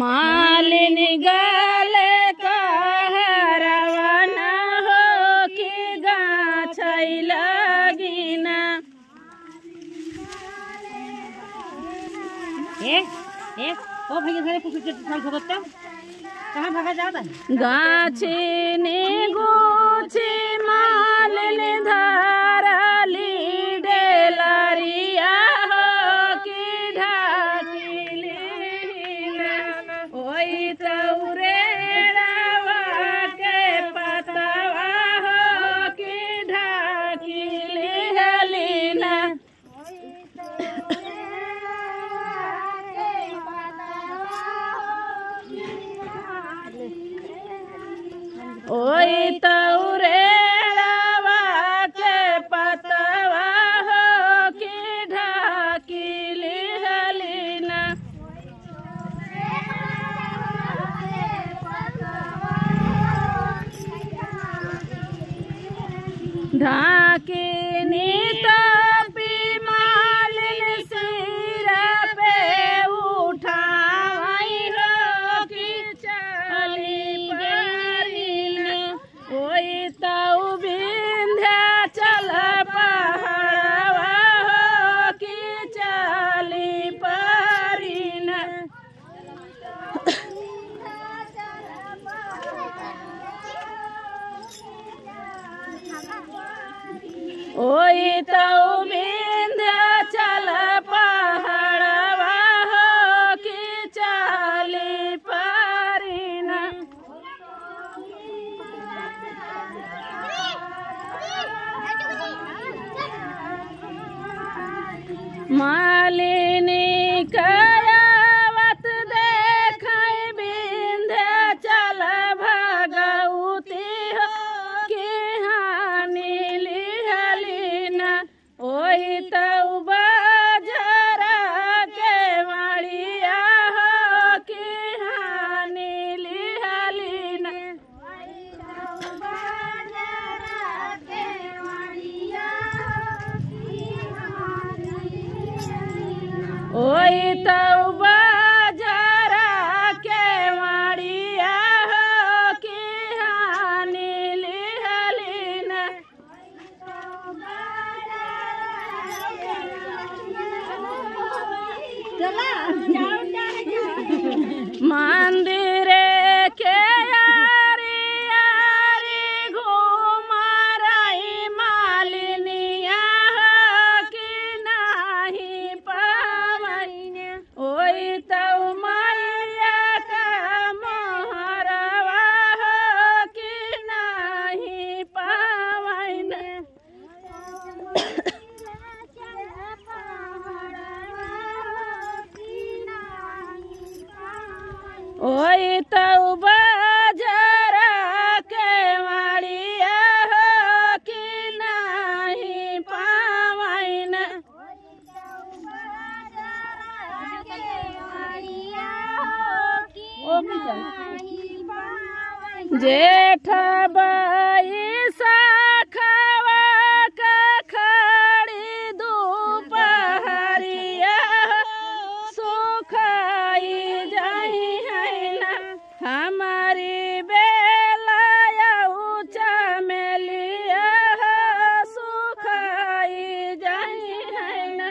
मालिनी गले कहरवन हो कि गाछै लगिना। ओ भैया घरे कुछ चल सकता कहां भागा जाता गाछिनी गुछि मालिनी धरली डेलरिया हो कि ढाकिली ओई तौरे रवा के पतवा हो कि ढाकिली हलीना। ओई तौरे रवा के पतवा हो कि ढाकिली हलीना। ढाकिनी टोपी मालिनी सिर पे उठाई हो कि चली परिना। ओई तौ विंध्याचल पहाड़वा हो कि चली परिना। ओई तौ विंध्याचल पहाड़वा हो कि चली परिना। मालिनी कयावत देखै विंध्याचल भगवती हो कि हानि लिहलीना। ओई तौ बजरा के माड़िया हो कि हानि लिहलीना। ओई तौ बजरा के माड़िया हो कि हानि लिहलीना। मंदिरे के यारी यारी घुमरई मालिनिया हो कि नाही पावैने। ओई तौ मैया का मोहरवा हो कि नाही पावैने। ओई तौ बजरा के माड़िया हो कि नाही पावैने। जेठ बाई शाखवा का खड़ी दुपहरिया सुखाई जाई है ना। हमारी बेला चमेलिया सुखाई जाई है ना।